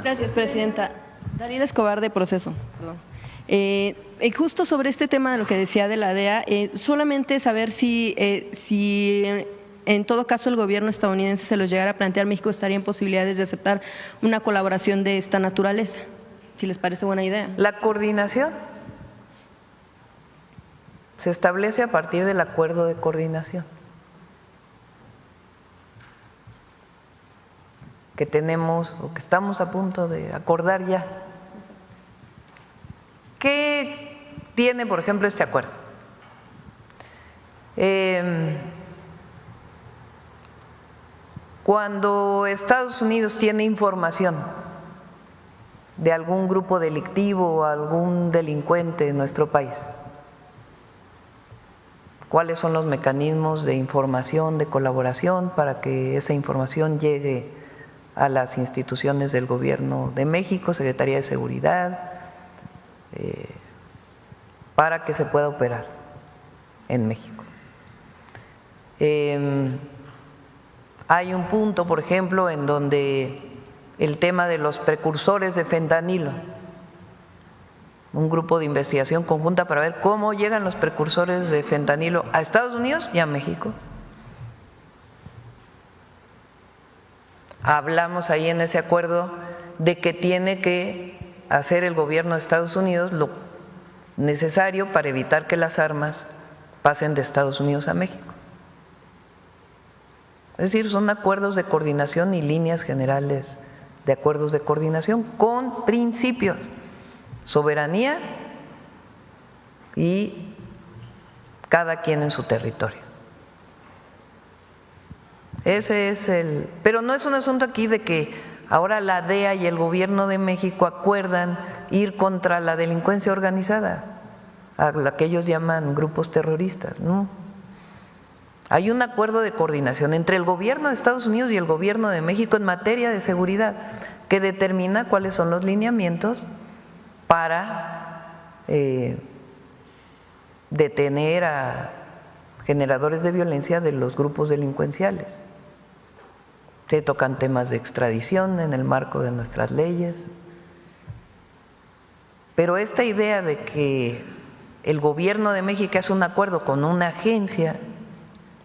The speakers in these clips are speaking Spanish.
Gracias, presidenta. Daniela Escobar, de Proceso. Perdón. Justo sobre este tema de lo que decía de la DEA, solamente saber si en todo caso el gobierno estadounidense se los llegara a plantear, México estaría en posibilidades de aceptar una colaboración de esta naturaleza, si les parece buena idea. La coordinación se establece a partir del acuerdo de coordinación que tenemos o que estamos a punto de acordar ya. ¿Qué tiene, por ejemplo, este acuerdo? Cuando Estados Unidos tiene información de algún grupo delictivo o algún delincuente en nuestro país, ¿cuáles son los mecanismos de información, de colaboración para que esa información llegue a las instituciones del Gobierno de México, Secretaría de Seguridad, para que se pueda operar en México? Hay un punto, por ejemplo, en donde el tema de los precursores de fentanilo, un grupo de investigación conjunta para ver cómo llegan los precursores de fentanilo a Estados Unidos y a México. Hablamos ahí en ese acuerdo de que tiene que hacer el gobierno de Estados Unidos lo necesario para evitar que las armas pasen de Estados Unidos a México. Es decir, son acuerdos de coordinación y líneas generales de acuerdos de coordinación con principios, soberanía y cada quien en su territorio. Ese es el… Pero no es un asunto aquí de que ahora la DEA y el Gobierno de México acuerdan ir contra la delincuencia organizada, a la que ellos llaman grupos terroristas, ¿no? Hay un acuerdo de coordinación entre el Gobierno de Estados Unidos y el Gobierno de México en materia de seguridad que determina cuáles son los lineamientos para detener a generadores de violencia de los grupos delincuenciales. Se tocan temas de extradición en el marco de nuestras leyes, pero esta idea de que el Gobierno de México hace un acuerdo con una agencia,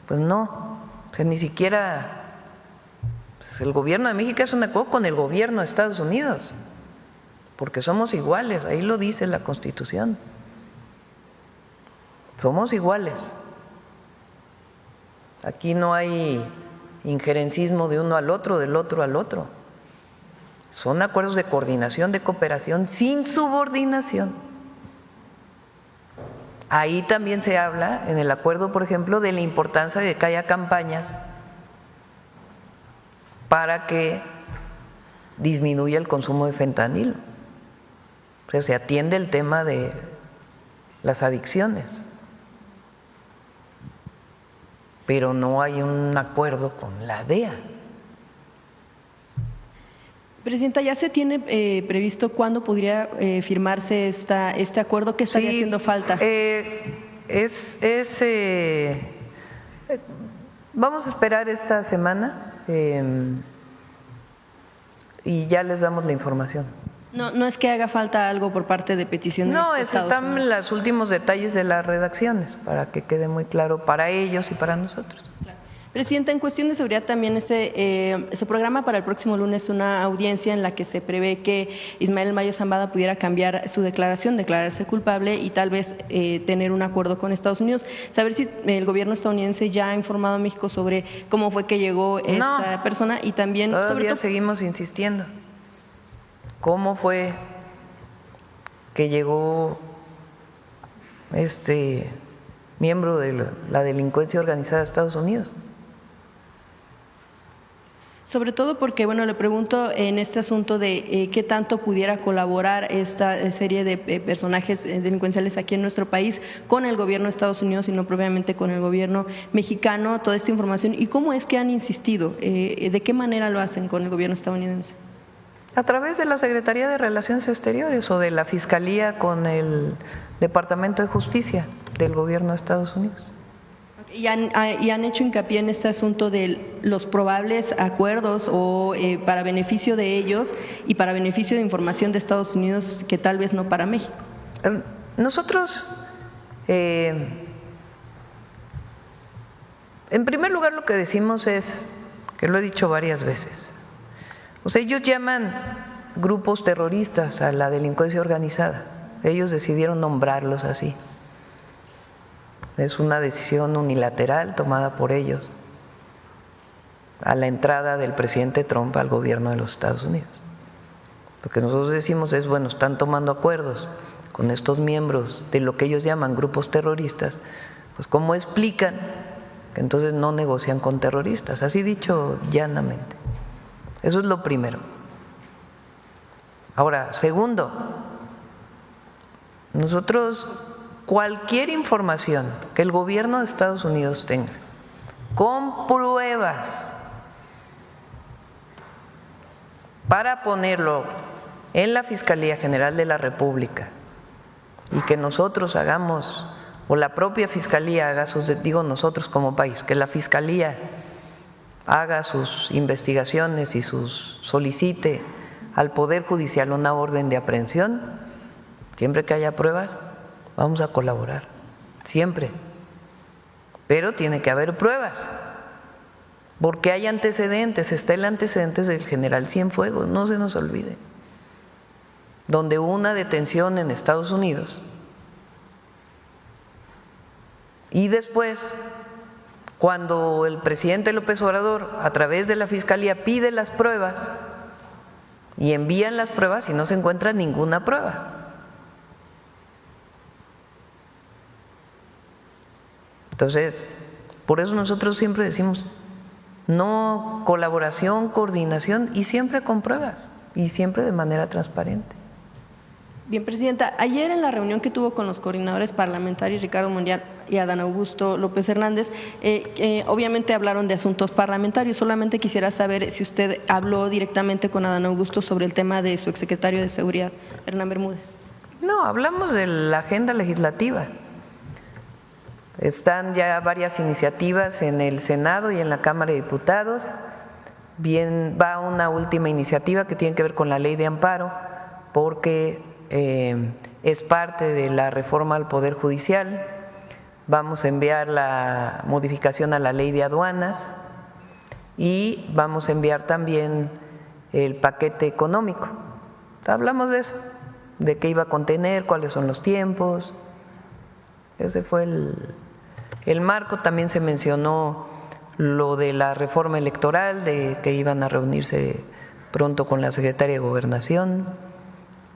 pues no, o sea, ni siquiera pues el Gobierno de México hace un acuerdo con el Gobierno de Estados Unidos, porque somos iguales, ahí lo dice la Constitución, somos iguales. Aquí no hay injerencismo de uno al otro, del otro al otro. Son acuerdos de coordinación, de cooperación, sin subordinación. Ahí también se habla, en el acuerdo, por ejemplo, de la importancia de que haya campañas para que disminuya el consumo de fentanilo. O sea, se atiende el tema de las adicciones, pero no hay un acuerdo con la DEA. Presidenta, ¿ya se tiene previsto cuándo podría firmarse este acuerdo? ¿Qué estaría haciendo falta? Vamos a esperar esta semana y ya les damos la información. No es que haga falta algo por parte de peticiones. No, están los últimos detalles de las redacciones para que quede muy claro para ellos y para nosotros. Claro. Presidenta, en cuestión de seguridad también se programa para el próximo lunes una audiencia en la que se prevé que Ismael Mayo Zambada pudiera cambiar su declaración, declararse culpable y tal vez tener un acuerdo con Estados Unidos. Saber si el gobierno estadounidense ya ha informado a México sobre cómo fue que llegó esta persona y también… Todavía seguimos insistiendo. ¿Cómo fue que llegó este miembro de la delincuencia organizada de Estados Unidos? Sobre todo porque, bueno, le pregunto en este asunto de qué tanto pudiera colaborar esta serie de personajes delincuenciales aquí en nuestro país con el gobierno de Estados Unidos y no propiamente con el gobierno mexicano, toda esta información y cómo es que han insistido, de qué manera lo hacen con el gobierno estadounidense. A través de la Secretaría de Relaciones Exteriores o de la Fiscalía con el Departamento de Justicia del gobierno de Estados Unidos. Y han hecho hincapié en este asunto de los probables acuerdos o para beneficio de ellos y para beneficio de información de Estados Unidos que tal vez no para México. Nosotros, en primer lugar, lo que decimos es, que lo he dicho varias veces, o sea, ellos llaman grupos terroristas a la delincuencia organizada, ellos decidieron nombrarlos así. Es una decisión unilateral tomada por ellos a la entrada del presidente Trump al gobierno de los Estados Unidos. Lo que nosotros decimos es, bueno, están tomando acuerdos con estos miembros de lo que ellos llaman grupos terroristas, pues ¿cómo explican que entonces no negocian con terroristas? Así dicho llanamente. Eso es lo primero. Ahora, segundo, nosotros cualquier información que el gobierno de Estados Unidos tenga con pruebas para ponerlo en la Fiscalía General de la República y que nosotros hagamos, o la propia Fiscalía haga sus, digo nosotros como país, que la Fiscalía haga sus investigaciones y solicite al Poder Judicial una orden de aprehensión, siempre que haya pruebas, vamos a colaborar, siempre, pero tiene que haber pruebas, porque hay antecedentes, está el antecedente del general Cienfuegos, no se nos olvide, donde hubo una detención en Estados Unidos y después, cuando el presidente López Obrador, a través de la Fiscalía, pide las pruebas y envían las pruebas y no se encuentra ninguna prueba. Entonces, por eso nosotros siempre decimos, no, colaboración, coordinación y siempre con pruebas y siempre de manera transparente. Bien, Presidenta, ayer en la reunión que tuvo con los coordinadores parlamentarios Ricardo Monreal y Adán Augusto López Hernández, obviamente hablaron de asuntos parlamentarios, solamente quisiera saber si usted habló directamente con Adán Augusto sobre el tema de su exsecretario de Seguridad, Hernán Bermúdez. No, hablamos de la agenda legislativa. Están ya varias iniciativas en el Senado y en la Cámara de Diputados. Bien, va una última iniciativa que tiene que ver con la ley de amparo, porque es parte de la reforma al Poder Judicial. Vamos a enviar la modificación a la ley de aduanas y vamos a enviar también el paquete económico. Hablamos de eso, de qué iba a contener, cuáles son los tiempos. Ese fue el marco. También se mencionó lo de la reforma electoral, de que iban a reunirse pronto con la secretaria de Gobernación,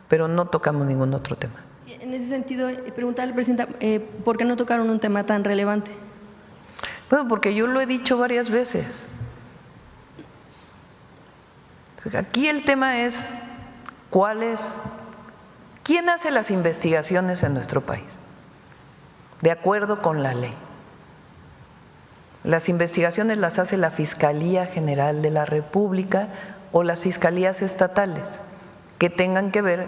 pero no tocamos ningún otro tema. En ese sentido, preguntarle, Presidenta, ¿por qué no tocaron un tema tan relevante? Bueno, porque yo lo he dicho varias veces. Aquí el tema es ¿quién hace las investigaciones en nuestro país? De acuerdo con la ley. Las investigaciones las hace la Fiscalía General de la República o las fiscalías estatales que tengan que ver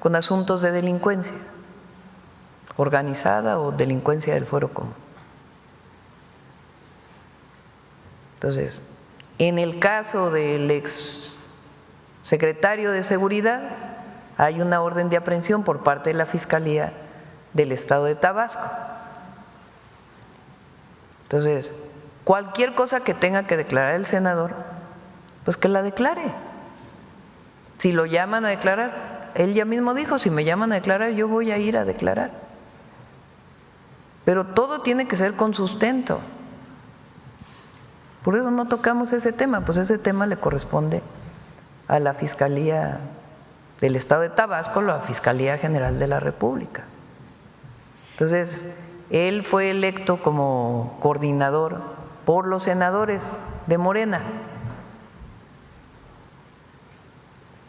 con asuntos de delincuencia organizada o delincuencia del fuero común. Entonces, en el caso del ex secretario de Seguridad, hay una orden de aprehensión por parte de la Fiscalía del Estado de Tabasco. Entonces, cualquier cosa que tenga que declarar el senador, pues que la declare. Si lo llaman a declarar, él ya mismo dijo, si me llaman a declarar, yo voy a ir a declarar. Pero todo tiene que ser con sustento. Por eso no tocamos ese tema, pues ese tema le corresponde a la Fiscalía del Estado de Tabasco, la Fiscalía General de la República. Entonces, él fue electo como coordinador por los senadores de Morena,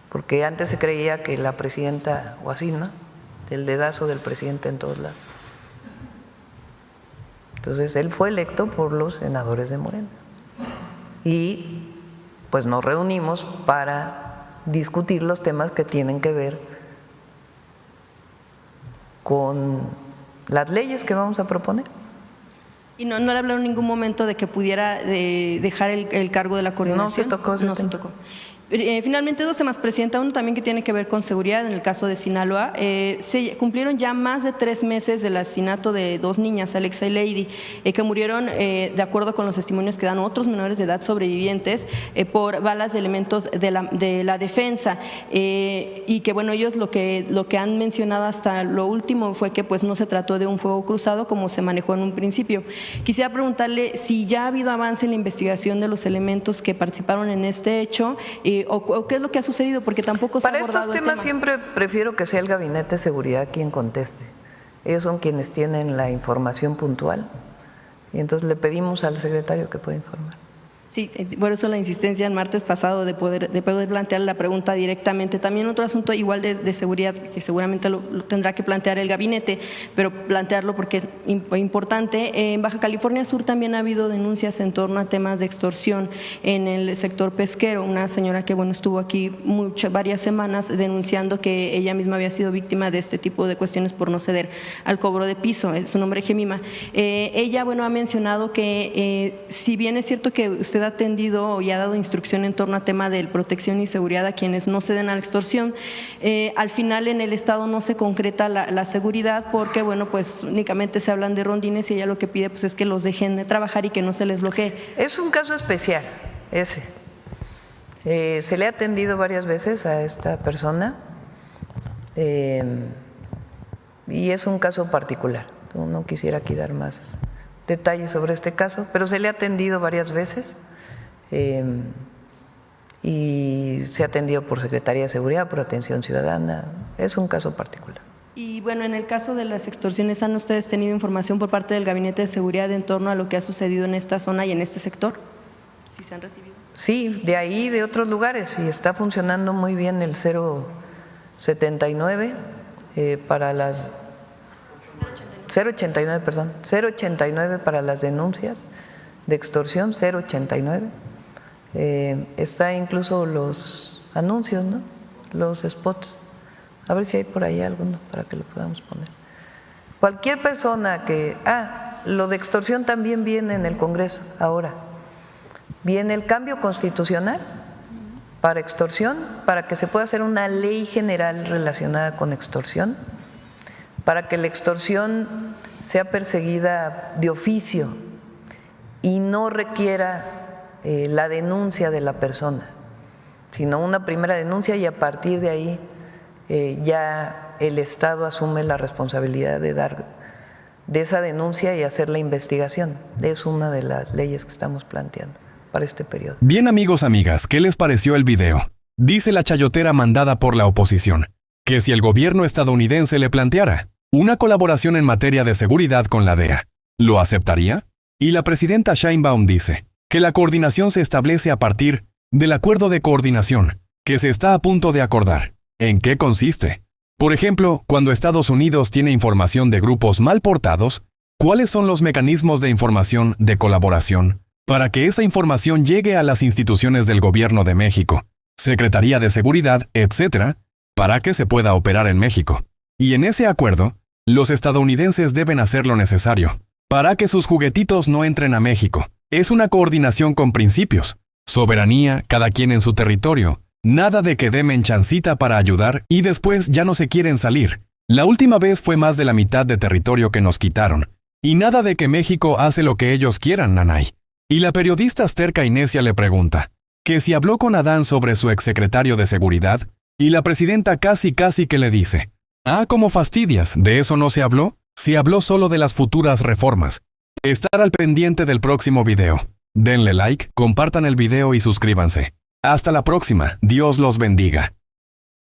porque antes se creía que la presidenta, o así, ¿no?, el dedazo del presidente en todos lados. Entonces, él fue electo por los senadores de Morena. Y pues nos reunimos para discutir los temas que tienen que ver con las leyes que vamos a proponer. Y no le hablaron en ningún momento de que pudiera dejar el cargo de la coordinación. No se tocó. Finalmente, 2 temas, Presidenta. Uno también que tiene que ver con seguridad en el caso de Sinaloa. Se cumplieron ya más de 3 meses del asesinato de 2 niñas, Alexa y Lady, que murieron, de acuerdo con los testimonios que dan otros menores de edad sobrevivientes, por balas de elementos de la defensa. Y que bueno, ellos lo que han mencionado hasta lo último fue que pues no se trató de un fuego cruzado como se manejó en un principio. Quisiera preguntarle si ya ha habido avance en la investigación de los elementos que participaron en este hecho, o qué es lo que ha sucedido, porque tampoco se ha abordado Para estos temas siempre prefiero que sea el Gabinete de Seguridad quien conteste. Ellos son quienes tienen la información puntual y entonces le pedimos al secretario que pueda informar. Sí, por eso la insistencia el martes pasado de poder plantear la pregunta directamente. También otro asunto igual de seguridad, que seguramente lo tendrá que plantear el gabinete, pero plantearlo porque es importante. En Baja California Sur también ha habido denuncias en torno a temas de extorsión en el sector pesquero. Una señora que bueno estuvo aquí varias semanas denunciando que ella misma había sido víctima de este tipo de cuestiones por no ceder al cobro de piso. Su nombre es Gemima. Ella bueno ha mencionado que si bien es cierto que usted ha atendido y ha dado instrucción en torno a tema de protección y seguridad a quienes no ceden a la extorsión, al final en el Estado no se concreta la seguridad porque bueno pues únicamente se hablan de rondines y ella lo que pide pues es que los dejen de trabajar y que no se les bloquee. Es un caso especial ese. Se le ha atendido varias veces a esta persona y es un caso particular. No quisiera aquí dar más detalles sobre este caso, pero se le ha atendido varias veces y se ha atendido por Secretaría de Seguridad, por Atención Ciudadana. Es un caso particular. Y bueno, en el caso de las extorsiones, ¿han ustedes tenido información por parte del Gabinete de Seguridad en torno a lo que ha sucedido en esta zona y en este sector? ¿Sí se han recibido? Sí, de ahí, de otros lugares, y está funcionando muy bien el 079 para las 089 para las denuncias de extorsión, 089. Está incluso los anuncios, ¿no? Los spots. A ver si hay por ahí alguno para que lo podamos poner. Cualquier persona que… lo de extorsión también viene en el Congreso ahora. Viene el cambio constitucional para extorsión, para que se pueda hacer una ley general relacionada con extorsión, para que la extorsión sea perseguida de oficio y no requiera la denuncia de la persona, sino una primera denuncia y a partir de ahí ya el Estado asume la responsabilidad de dar de esa denuncia y hacer la investigación. Es una de las leyes que estamos planteando para este periodo. Bien, amigos, amigas, ¿qué les pareció el video? Dice la chayotera mandada por la oposición que si el gobierno estadounidense le planteara una colaboración en materia de seguridad con la DEA, ¿lo aceptaría? Y la presidenta Sheinbaum dice que la coordinación se establece a partir del acuerdo de coordinación que se está a punto de acordar. ¿En qué consiste? Por ejemplo, cuando Estados Unidos tiene información de grupos mal portados, ¿cuáles son los mecanismos de información de colaboración para que esa información llegue a las instituciones del Gobierno de México, Secretaría de Seguridad, etcétera, para que se pueda operar en México? Y en ese acuerdo, los estadounidenses deben hacer lo necesario para que sus juguetitos no entren a México. Es una coordinación con principios, soberanía, cada quien en su territorio, nada de que demen chancita para ayudar y después ya no se quieren salir. La última vez fue más de la mitad de territorio que nos quitaron, y nada de que México hace lo que ellos quieran, nanay. Y la periodista Asterka Inesia le pregunta que si habló con Adán sobre su exsecretario de Seguridad, y la presidenta casi que le dice: ¿cómo fastidias? ¿De eso no se habló? Se habló solo de las futuras reformas. Estar al pendiente del próximo video. Denle like, compartan el video y suscríbanse. Hasta la próxima. Dios los bendiga.